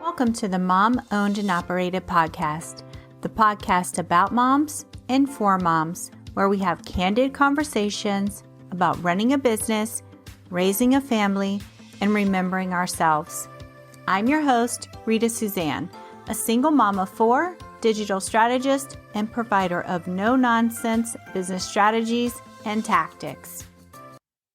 Welcome to the Mom Owned and Operated Podcast, the podcast about moms and for moms, where we have candid conversations about running a business, raising a family, and remembering ourselves. I'm your host, Rita Suzanne, a single mom of four, digital strategist, and provider of no-nonsense business strategies and tactics.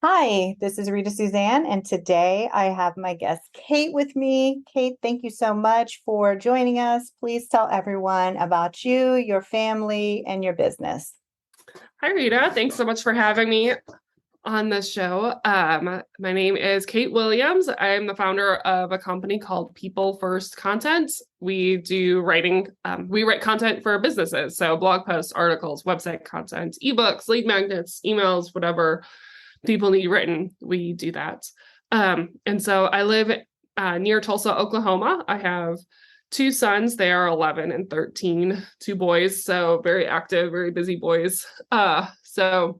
Hi, this is Rita Suzanne, and today I have my guest Kate with me. Kate, thank you so much for joining us. Please tell everyone about you, your family, and your business. Hi, Rita. Thanks so much for having me on this show. My name is Kate Williams. I'm the founder of a company called People First Content. We do writing. We write content for businesses, so blog posts, articles, website content, ebooks, lead magnets, emails, whatever people need written, we do that. And so I live near Tulsa, Oklahoma. I have two sons. They are 11 and 13, two boys. So very active, very busy boys. So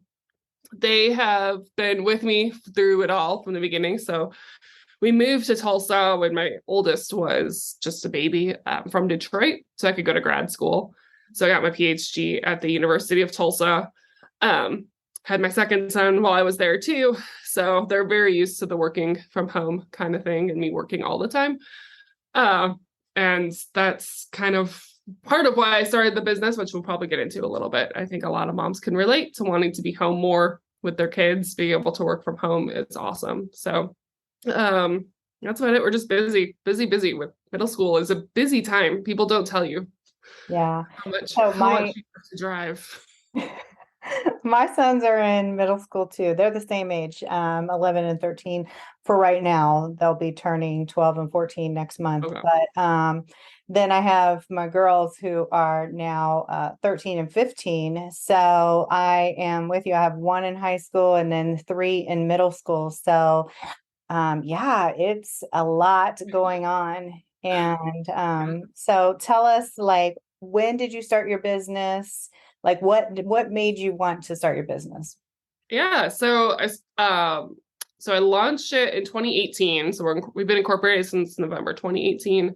they have been with me through it all from the beginning. So we moved to Tulsa when my oldest was just a baby from Detroit, so I could go to grad school. So I got my PhD at the University of Tulsa. Had my second son while I was there too. So they're very used to the working from home kind of thing and me working all the time. And that's kind of part of why I started the business, which we'll probably get into a little bit. I think a lot of moms can relate to wanting to be home more with their kids, being able to work from home. It's awesome. So that's about it. We're just busy with middle school is a busy time. People don't tell you. Yeah. How much you have to drive. My sons are in middle school too. They're the same age, 11 and 13 for right now. They'll be turning 12 and 14 next month. Okay. But then I have my girls who are now 13 and 15. So I am with you. I have one in high school and then three in middle school. So yeah, it's a lot going on. And so tell us, like, when did you start your business? Like what made you want to start your business? Yeah, so I launched it in 2018. So we've been incorporated since November 2018.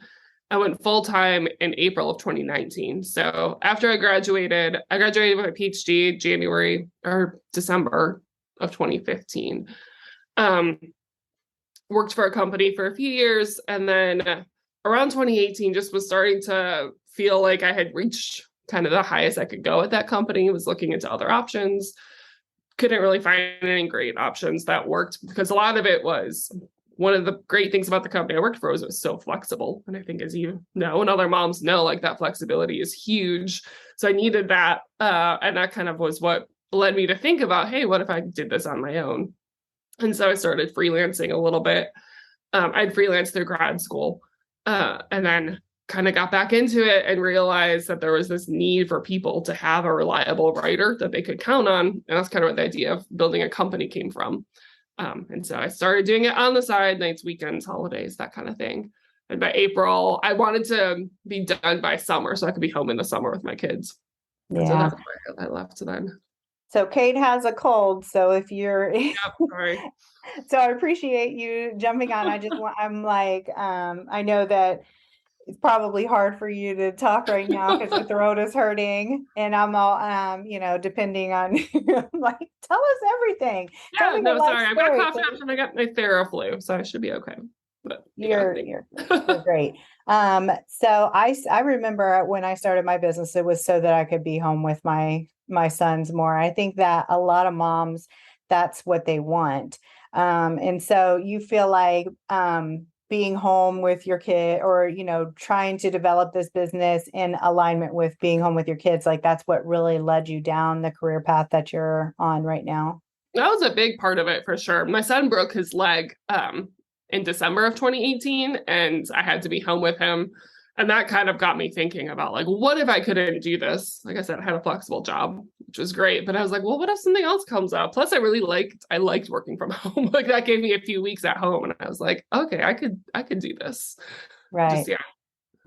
I went full time in April of 2019. So after I graduated with my PhD January or December of 2015. Worked for a company for a few years, and then around 2018, just was starting to feel like I had reached kind of the highest I could go at that company. Was looking into other options. Couldn't really find any great options that worked because a lot of it was one of the great things about the company I worked for was it was so flexible. And I think, as you know, and other moms know, like that flexibility is huge. So I needed that. And that kind of was what led me to think about, hey, what if I did this on my own? And so I started freelancing a little bit. I'd freelanced through grad school and then kind of got back into it and realized that there was this need for people to have a reliable writer that they could count on. And that's kind of where the idea of building a company came from. And so I started doing it on the side, nights, weekends, holidays, that kind of thing. And by April, I wanted to be done by summer so I could be home in the summer with my kids. Yeah. So that's why I left then. So Kate has a cold. So if you're, sorry. So I appreciate you jumping on. I'm like, I know that it's probably hard for you to talk right now because your throat is hurting, and I'm all, depending on, like, tell us everything. Yeah, no, sorry. I got cough after I got my Theraflu, so I should be okay. But you're great. So I remember when I started my business, it was so that I could be home with my sons more. I think that a lot of moms, that's what they want. And so you feel like, being home with your kid or, trying to develop this business in alignment with being home with your kids, like that's what really led you down the career path that you're on right now? That was a big part of it for sure. My son broke his leg in December of 2018, and I had to be home with him. And that kind of got me thinking about, like, what if I couldn't do this? Like I said, I had a flexible job, which was great. But I was like, well, what if something else comes up? Plus, I liked working from home. Like that gave me a few weeks at home. And I was like, okay, I could do this. Right.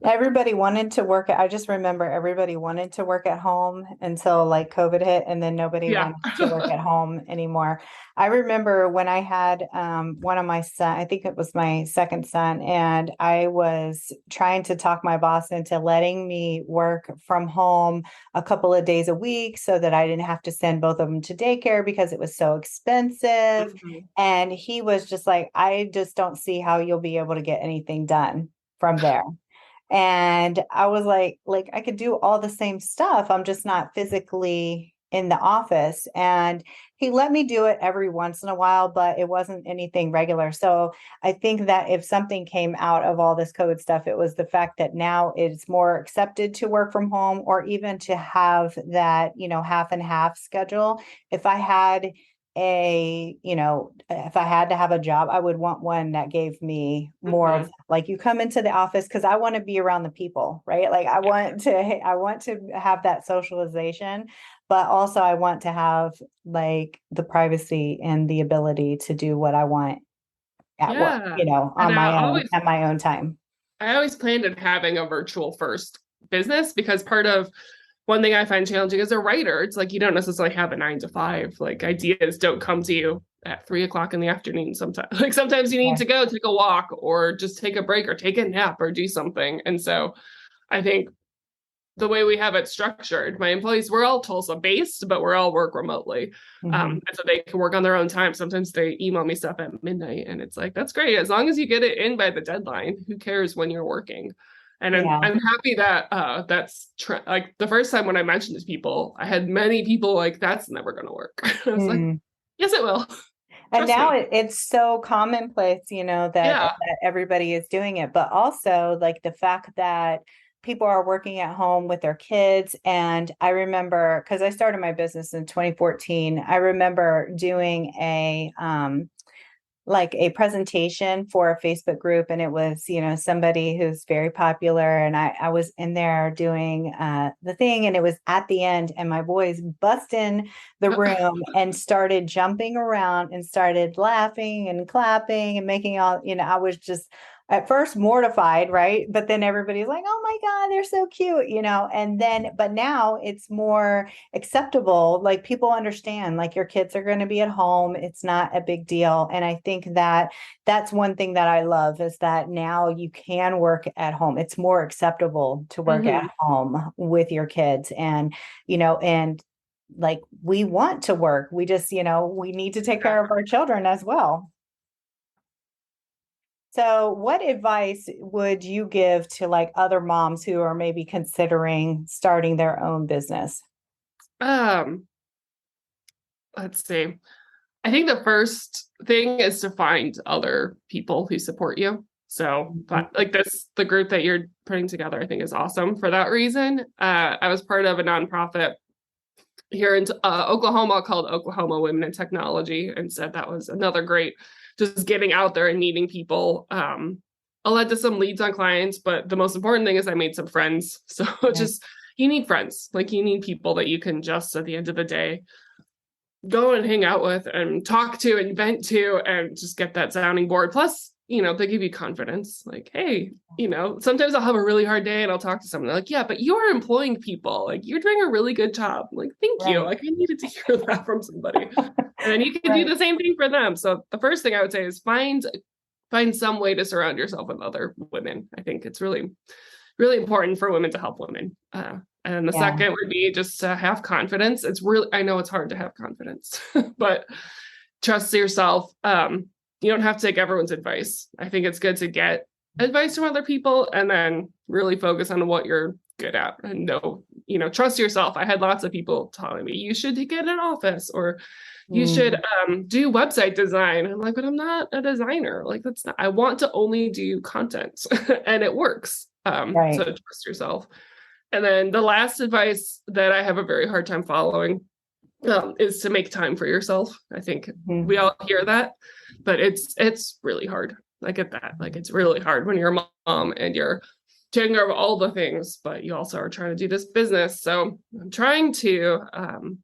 Everybody wanted to work I just remember everybody wanted to work at home until like COVID hit, and then nobody Yeah. wanted to work at home anymore. I remember when I had one of my son, I think it was my second son, and I was trying to talk my boss into letting me work from home a couple of days a week so that I didn't have to send both of them to daycare because it was so expensive. Mhm. And he was just like, I just don't see how you'll be able to get anything done from there. And I was like I could do all the same stuff. I'm just not physically in the office. And he let me do it every once in a while, but it wasn't anything regular. So I think that if something came out of all this COVID stuff, it was the fact that now it's more accepted to work from home or even to have that, half and half schedule. If I had if I had to have a job, I would want one that gave me more of Mhm. like you come into the office because I want to be around the people, right? Like I want to have that socialization, but also I want to have like the privacy and the ability to do what I want at work, Yeah. And on my own at my own time. I always planned on having a virtual first business because part of one thing I find challenging as a writer, it's like you don't necessarily have a 9 to 5. Like ideas don't come to you at 3 o'clock in the afternoon sometimes. Like sometimes you need Yeah. to go take a walk or just take a break or take a nap or do something. And so I think the way we have it structured, my employees, we're all Tulsa based, but we're all work remotely. Mhm. And so they can work on their own time. Sometimes they email me stuff at midnight and it's like, that's great. As long as you get it in by the deadline, who cares when you're working? And Yeah. I'm happy that like the first time when I mentioned it to people, I had many people like, that's never going to work. I was like, Mm. yes, it will. And Trust now me. it's so commonplace, Yeah. that everybody is doing it, but also like the fact that people are working at home with their kids. And I remember because I started my business in 2014, I remember doing a presentation for a Facebook group, and it was, somebody who's very popular. And I was in there doing the thing, and it was at the end, and my boys bust in the room and started jumping around and started laughing and clapping and making all, I was just at first mortified, right? But then everybody's like, oh my God, they're so cute, but now it's more acceptable. Like people understand, like your kids are going to be at home. It's not a big deal. And I think that that's one thing that I love is that now you can work at home. It's more acceptable to work at Mhm. home with your kids. And like we want to work. We just, we need to take care of our children as well. So, what advice would you give to like other moms who are maybe considering starting their own business? Um, let's see. I think the first thing is to find other people who support you. So, Mhm. but like this, the group that you're putting together, I think is awesome for that reason. I was part of a nonprofit here in Oklahoma called Oklahoma Women in Technology, and said that was another great, just getting out there and meeting people. I led to some leads on clients, but the most important thing is I made some friends. So Yeah. just you need friends, like you need people that you can just at the end of the day go and hang out with and talk to and vent to and just get that sounding board. Plus, they give you confidence. Like, hey, sometimes I'll have a really hard day and I'll talk to someone. They're like, yeah, but you're employing people. Like, you're doing a really good job. I'm like, thank you. Right. Like, I needed to hear that from somebody. And then you can do Right. the same thing for them. So the first thing I would say is find some way to surround yourself with other women. I think it's really, really important for women to help women. And the Yeah. second would be just to have confidence. I know it's hard to have confidence, but trust yourself. You don't have to take everyone's advice. I think it's good to get advice from other people and then really focus on what you're good at and trust yourself. I had lots of people telling me, you should get an office or you should Mm. do website design. I'm like, but I'm not a designer. Like that's not, I want to only do content and it works. So Right. trust yourself. And then the last advice that I have a very hard time following is to make time for yourself. I think we Mhm. all hear that, but it's really hard. I get that. Like it's really hard when you're a mom and you're taking care of all the things, but you also are trying to do this business. So I'm trying to.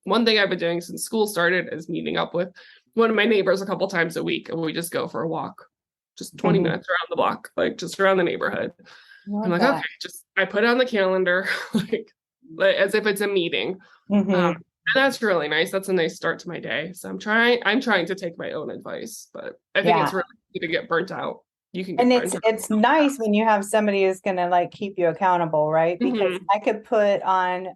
One thing I've been doing since school started is meeting up with one of my neighbors a couple times a week, and we just go for a walk, just 20 Mhm. minutes around the block, like just around the neighborhood. I'm Love like, okay, that. just I put it on the calendar, like as if it's a meeting. Hmm. And that's really nice. That's a nice start to my day. So I'm trying to take my own advice, but I think Yeah. it's really easy to get burnt out. You can And get burnt out. it's nice when you have somebody who's going to like keep you accountable, right? Because Hmm.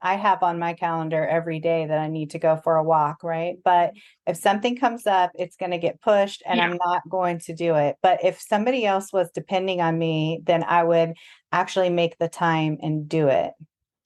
I have on my calendar every day that I need to go for a walk, right? But if something comes up, it's going to get pushed and Yeah, I'm not going to do it. But if somebody else was depending on me, then I would actually make the time and do it.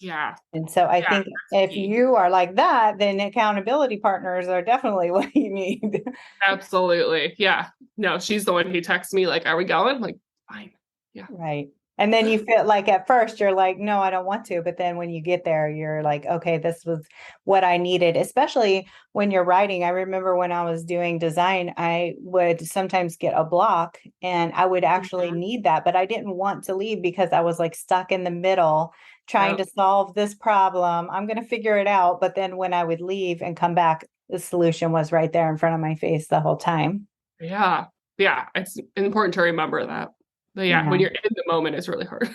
yeah, And so I yeah. think That's if key. you are like that, then accountability partners are definitely what you need. Absolutely. Yeah. No, she's the one who texts me like, "Are we going?" I'm like, fine. Yeah. Right. And then you feel like at first you're like, no, I don't want to. But then when you get there, you're like, okay, this was what I needed, especially when you're writing. I remember when I was doing design, I would sometimes get a block and I would actually Mhm. need that, but I didn't want to leave because I was like stuck in the middle trying Yep. to solve this problem. I'm going to figure it out. But then when I would leave and come back, the solution was right there in front of my face the whole time. Yeah. Yeah. It's important to remember that. But yeah, when Yeah. you're in the moment, it's really hard.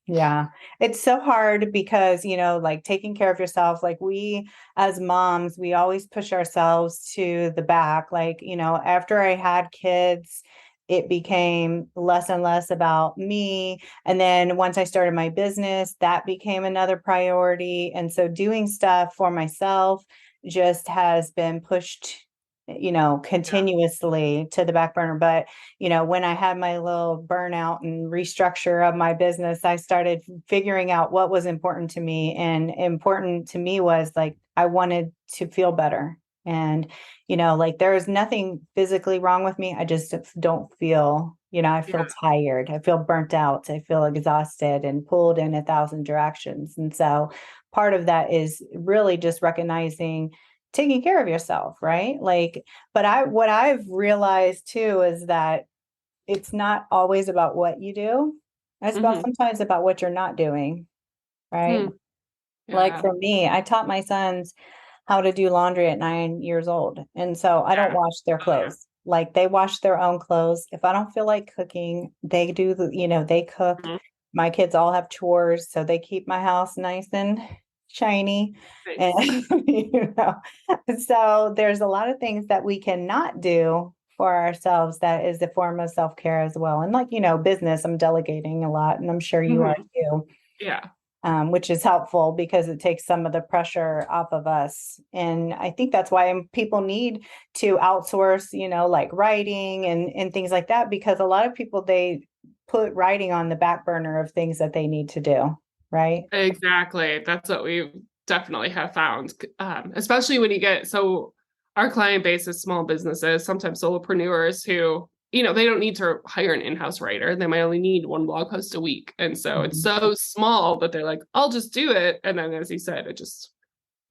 Yeah. It's so hard because, like taking care of yourself, like we as moms, we always push ourselves to the back. Like, after I had kids, it became less and less about me. And then once I started my business, that became another priority. And so doing stuff for myself just has been pushed, Yeah. continuously to the back burner. But when I had my little burnout and restructure of my business, I started figuring out what was important to me. And important to me was like, I wanted to feel better. And, like there is nothing physically wrong with me. I just don't feel, I Yeah. feel tired. I feel burnt out. I feel exhausted and pulled in 1,000 directions. And so part of that is really just recognizing taking care of yourself, right? Like, but what I've realized too is that it's not always about what you do. It's about Hmm. sometimes about what you're not doing, right? Hmm. Like Yeah. for me, I taught my sons how to do laundry at 9 years old. And so I don't Yeah. wash their Uh, clothes. Like they wash their own clothes. If I don't feel like cooking, they do they cook. mhm. My kids all have chores, so they keep my house nice and shiny. And Nice. so there's a lot of things that we cannot do for ourselves that is a form of self-care as well. And like, business, I'm delegating a lot, and I'm sure you are Hmm. too, Yeah. which is helpful because it takes some of the pressure off of us. And I think that's why people need to outsource, like writing and things like that, because a lot of people, they put writing on the back burner of things that they need to do. Right. Exactly. That's what we definitely have found. Especially when you get so our client base is small businesses, sometimes solopreneurs who, they don't need to hire an in-house writer. They might only need one blog post a week. And so it's Mhm. so small that they're like, I'll just do it. And then as you said, it just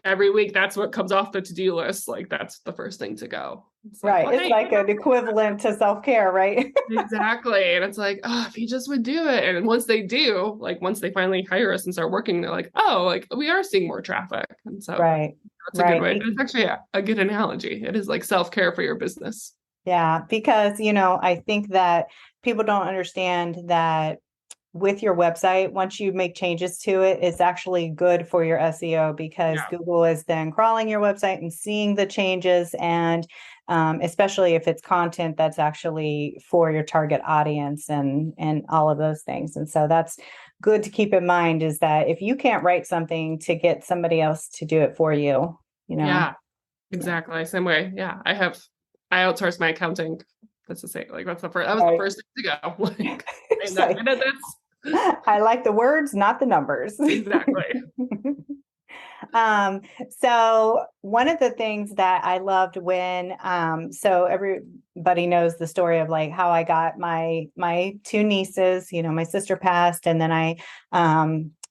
every week that's what comes off the to-do list. Like that's the first thing to go. It's like, Right. well, It's hey, like an equivalent to self-care, right? exactly. And it's like, oh, if you just would do it. And once they do, like once they finally hire us and start working, they're like, oh, like we are seeing more traffic. And so Right. that's a good Right. way. It's actually a good analogy. It is like self-care for your business. Yeah, because, I think that people don't understand that with your website, once you make changes to it, it's actually good for your SEO because Yeah. Google is then crawling your website and seeing the changes. And especially if it's content that's actually for your target audience and all of those things. And so that's good to keep in mind is that if you can't write something to get somebody else to do it for you, Yeah, yeah. exactly. Same way. Yeah. I outsourced my accounting. That's the same. Like that was the Right. first thing to go. Like I'm It's not like, good at this. I like the words, not the numbers. Exactly. Um, so one of the things that I loved when, so everybody knows the story of like how I got my two nieces, my sister passed, and then I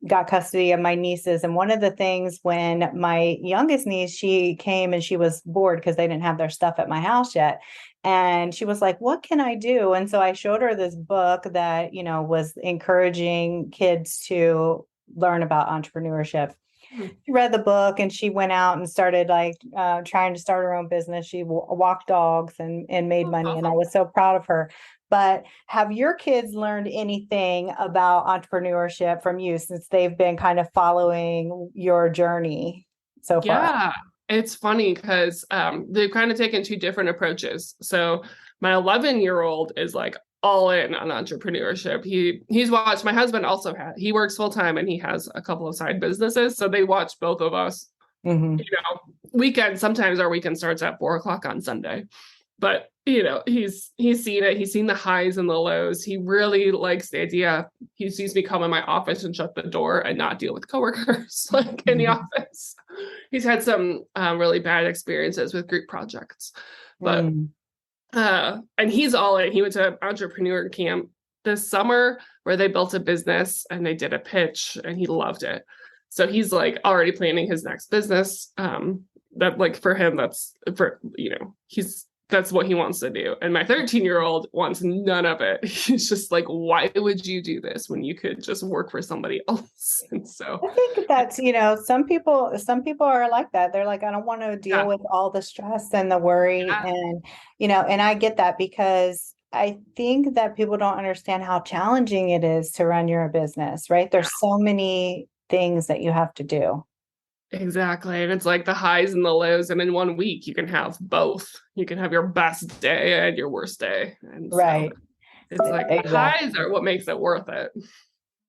got custody of my nieces. And one of the things when my youngest niece, she came and she was bored because they didn't have their stuff at my house yet. And she was like, what can I do? And so I showed her this book that, was encouraging kids to learn about entrepreneurship. she read the book and she went out and started like trying to start her own business. She walked dogs and made money. And I was so proud of her. But have your kids learned anything about entrepreneurship from you since they've been kind of following your journey so far? Yeah, it's funny because they've kind of taken two different approaches. So my 11-year-old is like all in on entrepreneurship. He's watched, my husband also he works full time and he has a couple of side businesses. So they watch both of us, weekend. Sometimes our weekend starts at 4:00 on Sunday, but he's seen it. He's seen the highs and the lows. He really likes the idea. He sees me come in my office and shut the door and not deal with coworkers like in the office. He's had some really bad experiences with group projects, but and he's all in. He went to entrepreneur camp this summer where they built a business and they did a pitch and he loved it. So he's like already planning his next business. That like for him, that's what he wants to do. And my 13-year-old wants none of it. He's just like, why would you do this when you could just work for somebody else? And so I think that's, some people are like that. They're like, I don't want to deal with all the stress and the worry. And, and I get that because I think that people don't understand how challenging it is to run your business, right? There's so many things that you have to do. Exactly. And it's like the highs and the lows. And in 1 week, you can have both. You can have your best day and your worst day. And right. So it's like the highs are what makes it worth it.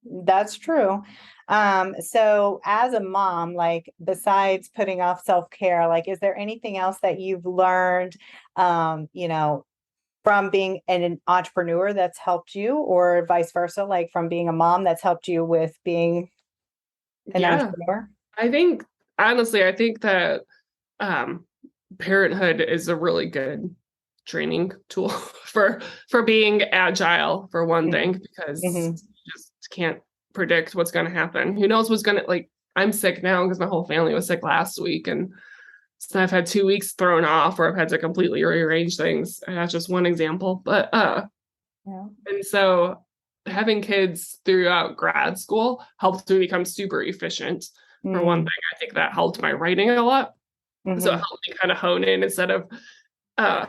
That's true. So as a mom, like besides putting off self-care, like, is there anything else that you've learned, from being an entrepreneur that's helped you, or vice versa, like from being a mom that's helped you with being an entrepreneur? I think that parenthood is a really good training tool for being agile, for one thing, because you just can't predict what's going to happen. Who knows what's going to, like, I'm sick now because my whole family was sick last week. And so I've had 2 weeks thrown off, or I've had to completely rearrange things. And that's just one example. But, and so having kids throughout grad school helped me become super efficient. For one thing, I think that helped my writing a lot. So it helped me kind of hone in instead of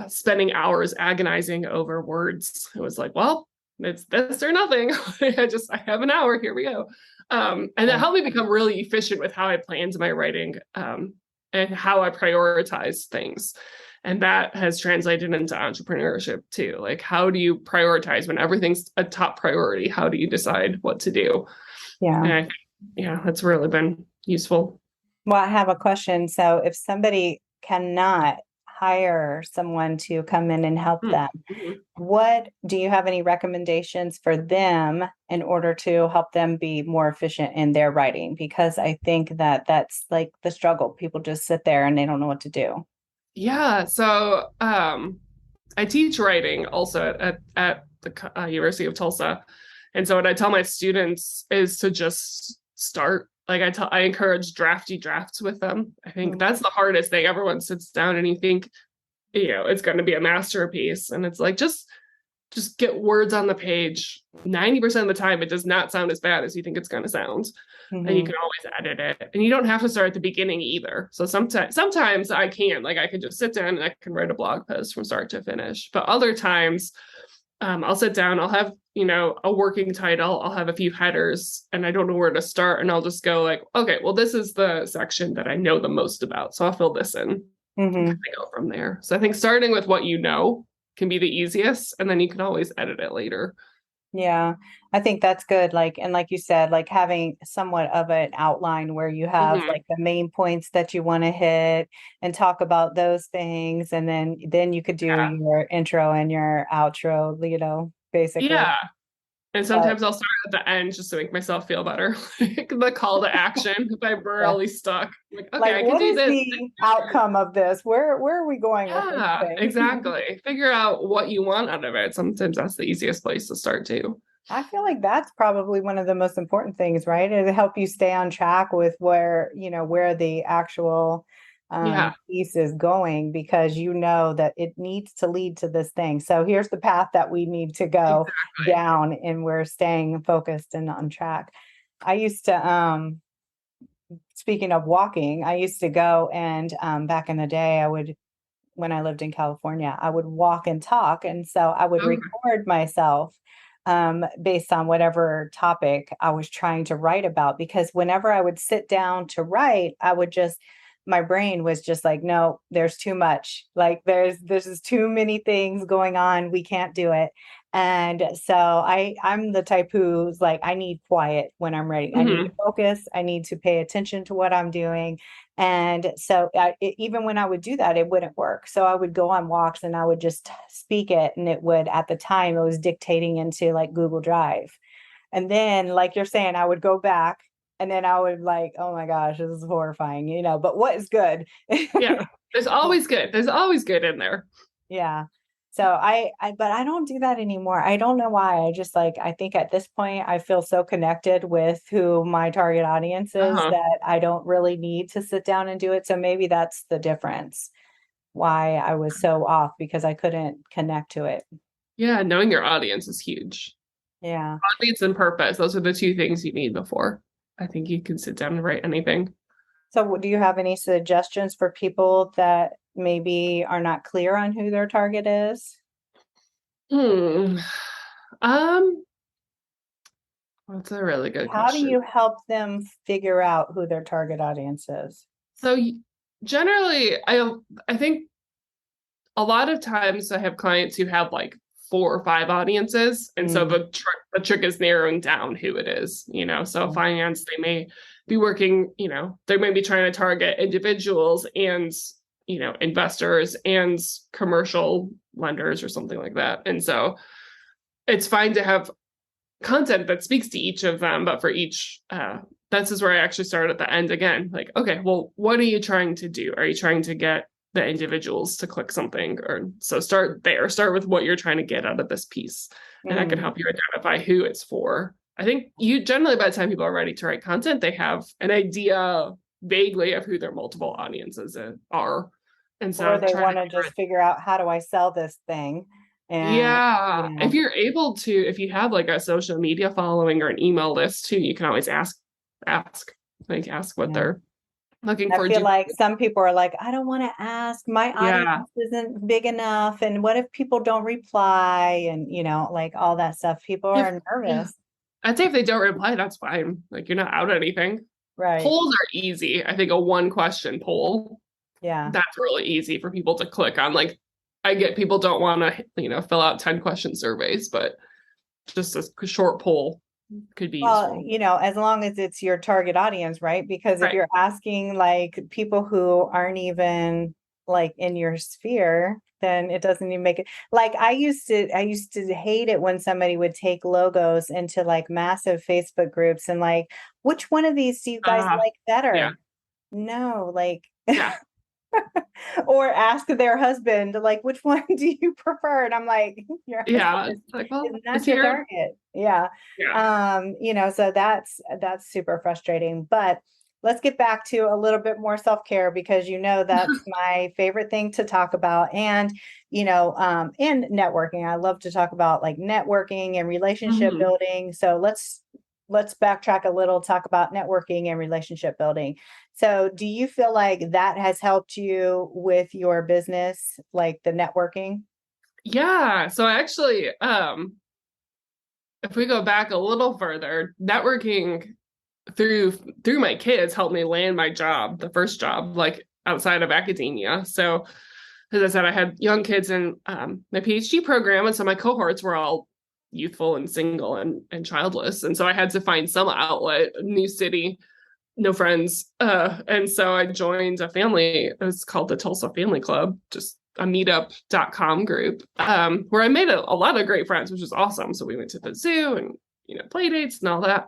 spending hours agonizing over words. It was like, well, it's this or nothing. I have an hour. Here we go. And that helped me become really efficient with how I planned my writing and how I prioritize things. And that has translated into entrepreneurship too. Like, how do you prioritize when everything's a top priority? How do you decide what to do? Yeah. And I think, that's really been useful. Well, I have a question. So if somebody cannot hire someone to come in and help them, what do you have any recommendations for them in order to help them be more efficient in their writing? Because I think that that's like the struggle. People just sit there and they don't know what to do. Yeah. So I teach writing also at the University of Tulsa. And so what I tell my students is to just start. Like I encourage drafty drafts with them. I think that's the hardest thing. Everyone sits down and you think, it's going to be a masterpiece. And it's like, just get words on the page. 90% of the time, it does not sound as bad as you think it's going to sound. And you can always edit it. And you don't have to start at the beginning either. So sometimes I can, like, I can just sit down and I can write a blog post from start to finish. But other times I'll sit down, I'll have, a working title, I'll have a few headers, and I don't know where to start. And I'll just go like, okay, well, this is the section that I know the most about. So I'll fill this in and go from there. So I think starting with what you know can be the easiest, and then you can always edit it later. Yeah, I think that's good. Like, and like you said, like having somewhat of an outline where you have like the main points that you want to hit and talk about those things. And then you could do your intro and your outro, basically. Yeah. And sometimes I'll start at the end just to make myself feel better. Like the call to action if I'm really stuck. Like, okay, I can do this. The outcome of this? Where are we going with this thing? Exactly. Figure out what you want out of it. Sometimes that's the easiest place to start too. I feel like that's probably one of the most important things, right? It'll help you stay on track with where the actual piece is going, because that it needs to lead to this thing. So here's the path that we need to go down, and we're staying focused and on track. I used to speaking of walking, I used to go and back in the day, when I lived in California, I would walk and talk. And so I would Okay. record myself based on whatever topic I was trying to write about. Because whenever I would sit down to write, my brain was just like, no, there's too much. Like there's just too many things going on. We can't do it. And so I'm the type who's like, I need quiet when I'm writing. I need to Mhm. focus. I need to pay attention to what I'm doing. And so even when I would do that, it wouldn't work. So I would go on walks and I would just speak it. And at the time, it was dictating into like Google Drive. And then, like you're saying, I would go back and then I would like, oh my gosh, this is horrifying, but what is good? Yeah. There's always good. There's always good in there. Yeah. So but I don't do that anymore. I don't know why. I think at this point I feel so connected with who my target audience is Uh-huh. that I don't really need to sit down and do it. So maybe that's the difference why I was so off because I couldn't connect to it. Yeah, knowing your audience is huge. Yeah. Audience and purpose, those are the two things you need before I think you can sit down and write anything. So do you have any suggestions for people that maybe are not clear on who their target is? Hmm. Um, that's a really good How do question. you help them figure out who their target audience is? So generally, I think a lot of times I have clients who have like 4 or 5 audiences, and so Mm, the trick is narrowing down who it is. So finance, they may be working. They may be trying to target individuals and investors and commercial lenders or something like that. And so it's fine to have content that speaks to each of them, but for each this is where I actually start at the end again, like, okay, well, what are you trying to do? Are you trying to get the individuals to click something? Or so start there, start with what you're trying to get out of this piece, and I can mm. help you identify who it's for. I think you generally, by the time people are ready to write content, they have an idea vaguely of who their multiple audiences are, and Or so they trying to want to figure just figure out how do I sell this thing? And yeah. If you're able to, if you have like a social media following or an email list too, you can always ask, ask what yeah. they're looking I for. feel like some people are like, I don't want to ask. My audience Yeah. isn't big enough. And what if people don't reply? And, like all that stuff. People If, are yeah. nervous. I'd say if they don't reply, that's fine. Like you're not out anything. Right. Polls are easy. I think a 1 question poll, Yeah. that's really easy for people to click on. Like I get people don't want to, fill out 10 question surveys, but just a short poll could be Well, useful. as long as it's your target audience, right? Because if Right. you're asking like people who aren't even like in your sphere, then it doesn't even make it. Like I used to hate it when somebody would take logos into like massive Facebook groups and like, which one of these do you guys Uh, like yeah. better? No, like, Yeah. or ask their husband, like, which one do you prefer? And I'm like, your husband Yeah. It's like, is well, not let's your hear. target. Yeah. Yeah. So that's super frustrating. But let's get back to a little bit more self-care because that's my favorite thing to talk about. And networking. I love to talk about like networking and relationship Mhm. building. So let's backtrack a little, talk about networking and relationship building. So do you feel like that has helped you with your business, like the networking? Yeah. So actually, if we go back a little further, networking through through my kids helped me land my job, the first job, like outside of academia. So as I said, I had young kids in my PhD program, and so my cohorts were all youthful and single and childless. And so I had to find some outlet, new city, no friends. And so I joined a family. It was called the Tulsa Family Club, just a meetup.com group, where I made a lot of great friends, which was awesome. So we went to the zoo and, play dates and all that.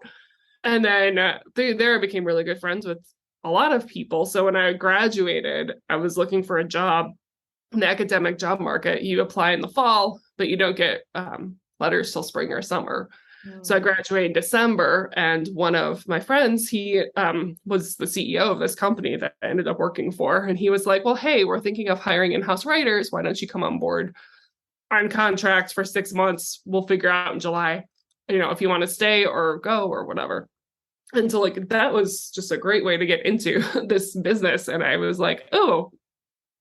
And then through there, I became really good friends with a lot of people. So when I graduated, I was looking for a job in the academic job market. You apply in the fall, but you don't get letters till spring or summer. So I Mm. graduated in December, and one of my friends, he was the CEO of this company that I ended up working for. And he was like, well, hey, we're thinking of hiring in-house writers. Why don't you come on board on contract for 6 months? We'll figure out in July, if you want to stay or go or whatever. And so like that was just a great way to get into this business. And I was like, oh,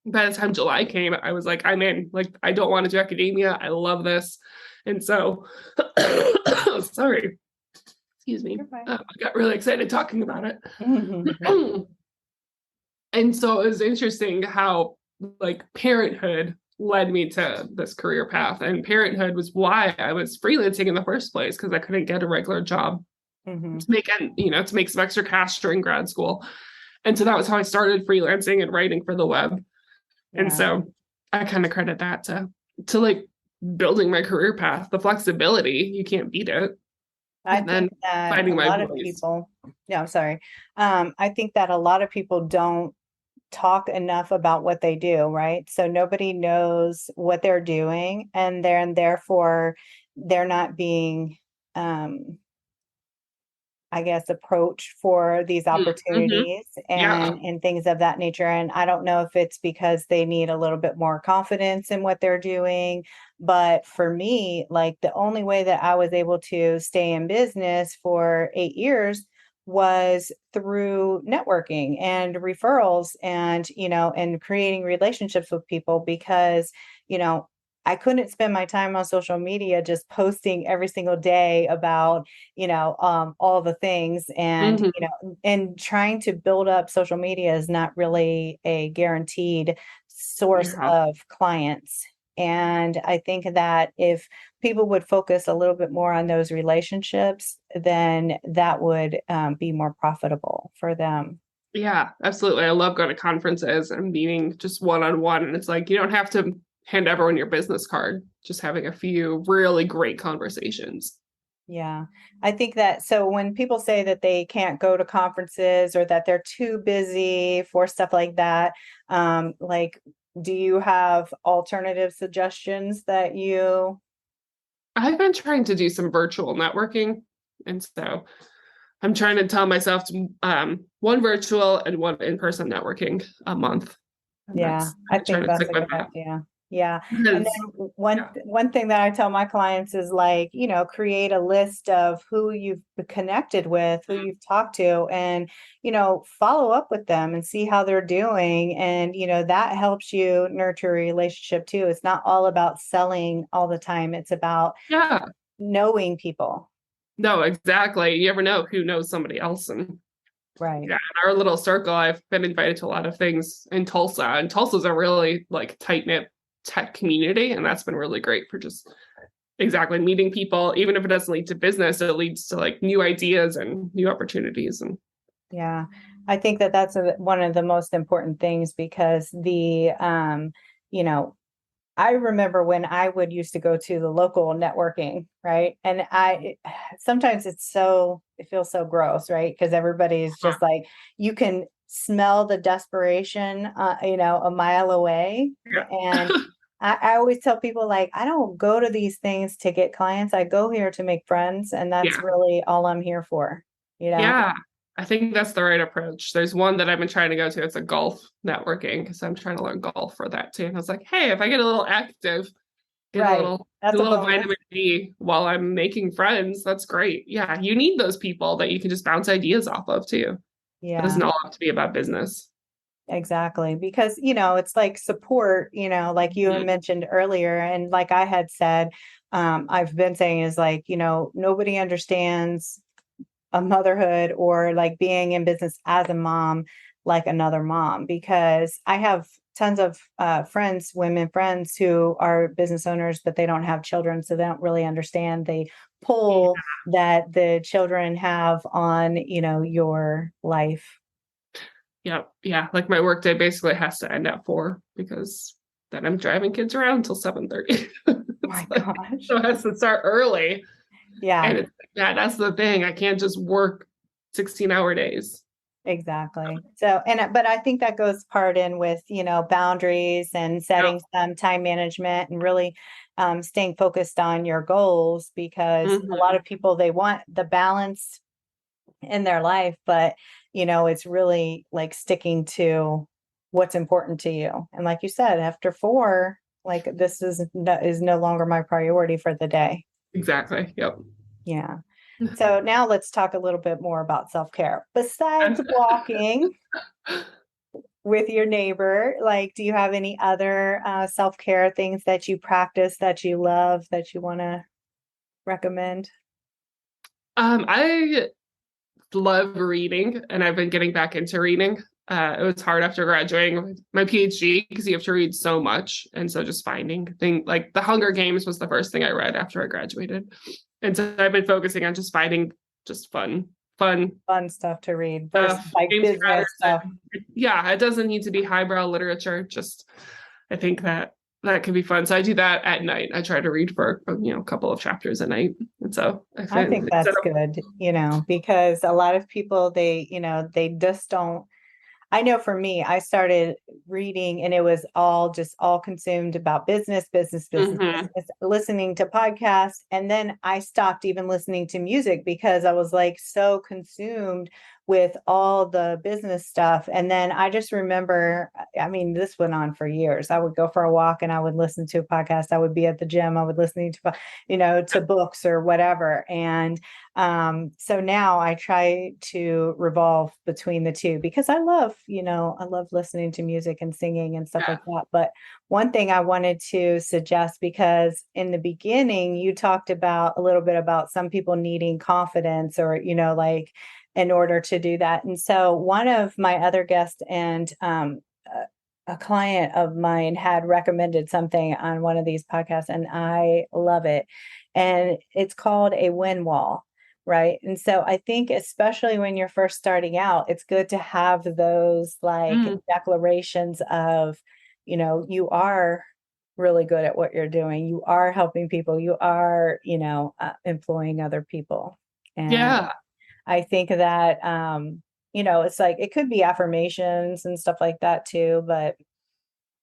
by the time July came, I was like, I'm in. Like, I don't want to do academia. I love this. And so, sorry, excuse me. I got really excited talking about it. And so it was interesting how like parenthood led me to this career path. And parenthood was why I was freelancing in the first place, because I couldn't get a regular job to make some extra cash during grad school. And so that was how I started freelancing and writing for the web. And so I kind of credit that to like building my career path, the flexibility, you can't beat it. I think that a lot of people, I'm sorry. I think that a lot of people don't talk enough about what they do, right? So nobody knows what they're doing, and therefore they're not being I guess, approach for these opportunities and things of that nature. And I don't know if it's because they need a little bit more confidence in what they're doing. But for me, like the only way that I was able to stay in business for 8 years was through networking and referrals and, and creating relationships with people because, I couldn't spend my time on social media just posting every single day about, all the things and, and trying to build up social media is not really a guaranteed source of clients. And I think that if people would focus a little bit more on those relationships, then that would be more profitable for them. Yeah, absolutely. I love going to conferences and meeting just one-on-one. And it's like, you don't have to hand everyone your business card, just having a few really great conversations. Yeah, I think that so when people say that they can't go to conferences or that they're too busy for stuff like that, do you have alternative suggestions that you? I've been trying to do some virtual networking. And so I'm trying to tell myself to, one virtual and one in-person networking a month. Yeah, I think that's a good idea. Yeah. And then one thing that I tell my clients is like, create a list of who you've connected with, who you've talked to, and, follow up with them and see how they're doing. And, that helps you nurture a relationship too. It's not all about selling all the time. It's about knowing people. No, exactly. You never know who knows somebody else. And right. Yeah, in our little circle, I've been invited to a lot of things in Tulsa. And Tulsa's a really like tight-knit tech community, and that's been really great for just meeting people. Even if it doesn't lead to business, it leads to like new ideas and new opportunities. And I think that that's one of the most important things because I remember when I would used to go to the local networking, right? And sometimes it feels so gross, right? Because everybody is just like, you can smell the desperation, a mile away. And I always tell people like, I don't go to these things to get clients. I go here to make friends. And that's really all I'm here for, Yeah, I think that's the right approach. There's one that I've been trying to go to. It's a golf networking because I'm trying to learn golf for that too. And I was like, hey, if I get a little active, get a little vitamin D while I'm making friends, that's great. Yeah, you need those people that you can just bounce ideas off of too. Yeah. It doesn't all have to be about business. Exactly. Because, it's like support, like you mentioned earlier. And like I had said, I've been saying is like, nobody understands a motherhood or like being in business as a mom, like another mom, because I have tons of women friends who are business owners, but they don't have children. So they don't really understand the pull that the children have on, your life. Yeah. Like my workday basically has to end at 4 because then I'm driving kids around till 7:30. Oh my gosh. So it has to start early. Yeah. And that's the thing. I can't just work 16-hour days. Exactly. So, but I think that goes part in with, boundaries and setting some time management and really staying focused on your goals because a lot of people, they want the balance in their life, but, it's really like sticking to what's important to you. And like you said, after 4, like this is no longer my priority for the day. Exactly. Yep. Yeah. So now let's talk a little bit more about self-care. Besides walking with your neighbor, like, do you have any other self-care things that you practice that you love that you want to recommend? I love reading, and I've been getting back into reading. It was hard after graduating with my PhD because you have to read so much. And so just finding things like The Hunger Games was the first thing I read after I graduated. And so I've been focusing on just finding just fun Stuff to read versus like James business Patterson. stuff. Yeah, it doesn't need to be highbrow literature. Just I think that could be fun. So I do that at night. I try to read for a couple of chapters a night. And so I think that's good, because a lot of people, they just don't. I know for me, I started reading and it was all consumed about business, business, listening to podcasts. And then I stopped even listening to music because I was like so consumed with all the business stuff. And then I just remember, I mean, this went on for years. I would go for a walk and I would listen to a podcast. I would be at the gym. I would listen to books or whatever. And so now I try to revolve between the two because I love listening to music and singing and stuff like that. But one thing I wanted to suggest, because in the beginning, you talked about a little bit about some people needing confidence or, in order to do that. And so one of my other guests and a client of mine had recommended something on one of these podcasts, and I love it. And it's called a win wall. Right. And so I think especially when you're first starting out, it's good to have those declarations of, you are really good at what you're doing. You are helping people. You are, employing other people. And I think that, it's like, it could be affirmations and stuff like that too. But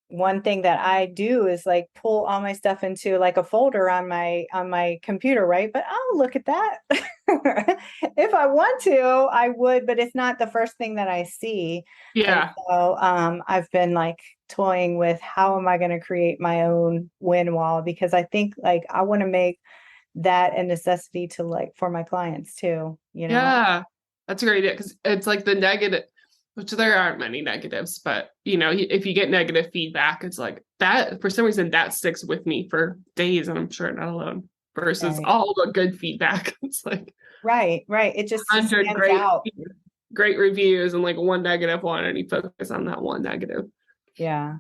one thing that I do is like pull all my stuff into like a folder on my computer, right? But I'll look at that. If I want to, I would, but it's not the first thing that I see. Yeah. And so I've been like toying with how am I going to create my own win wall, because I think like I want to make that a necessity to like for my clients too, Yeah, that's a great idea because it's like the negative, which there aren't many negatives, but if you get negative feedback, it's like that for some reason that sticks with me for days, and I'm sure not alone. Versus all the good feedback, it's like right. It just 100 stands out. Great reviews and like one negative one, and you focus on that one negative. Yeah.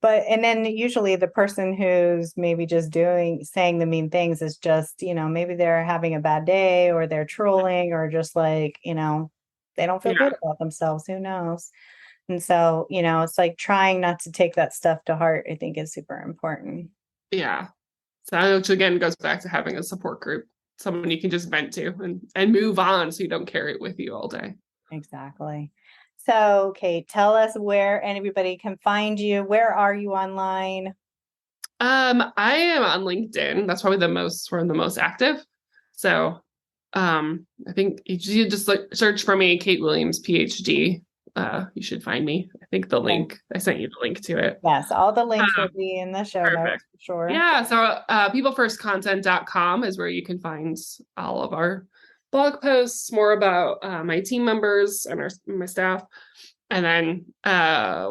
And then usually the person who's maybe just saying the mean things is just, maybe they're having a bad day or they're trolling or just like, they don't feel good about themselves. Who knows? And so, it's like trying not to take that stuff to heart, I think is super important. Yeah. So which again goes back to having a support group, someone you can just vent to and move on so you don't carry it with you all day. Exactly. So, Kate, tell us where everybody can find you. Where are you online? I am on LinkedIn. That's probably where I'm the most active. So, I think you just like search for me, Kate Williams, PhD. You should find me. I think the link, I sent you the link to it. Yes, all the links will be in the show notes for sure. Yeah, so peoplefirstcontent.com is where you can find all of our blog posts, more about my team members and my staff. And then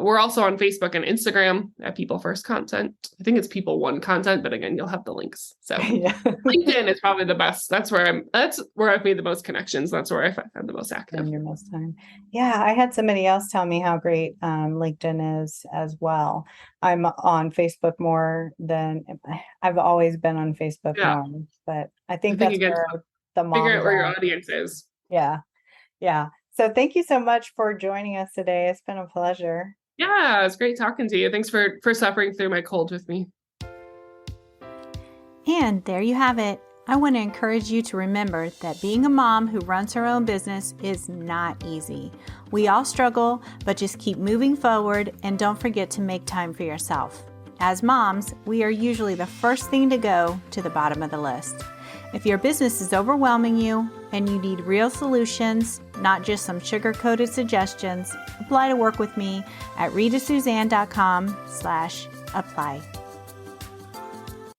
we're also on Facebook and Instagram at People First Content. I think it's People One Content, but again, you'll have the links. So LinkedIn is probably the best. That's where I've made the most connections. That's where I've had the most active. Your most time. Yeah, I had somebody else tell me how great LinkedIn is as well. I'm on Facebook more than I've always been on Facebook more, but I think that's where the moms figure out where your audience is. Yeah. So thank you so much for joining us today. It's been a pleasure. Yeah, it's great talking to you. Thanks for suffering through my cold with me. And there you have it. I want to encourage you to remember that being a mom who runs her own business is not easy. We all struggle, but just keep moving forward and don't forget to make time for yourself. As moms, we are usually the first thing to go to the bottom of the list. If your business is overwhelming you and you need real solutions, not just some sugar-coated suggestions, apply to work with me at ritasuzanne.com/apply.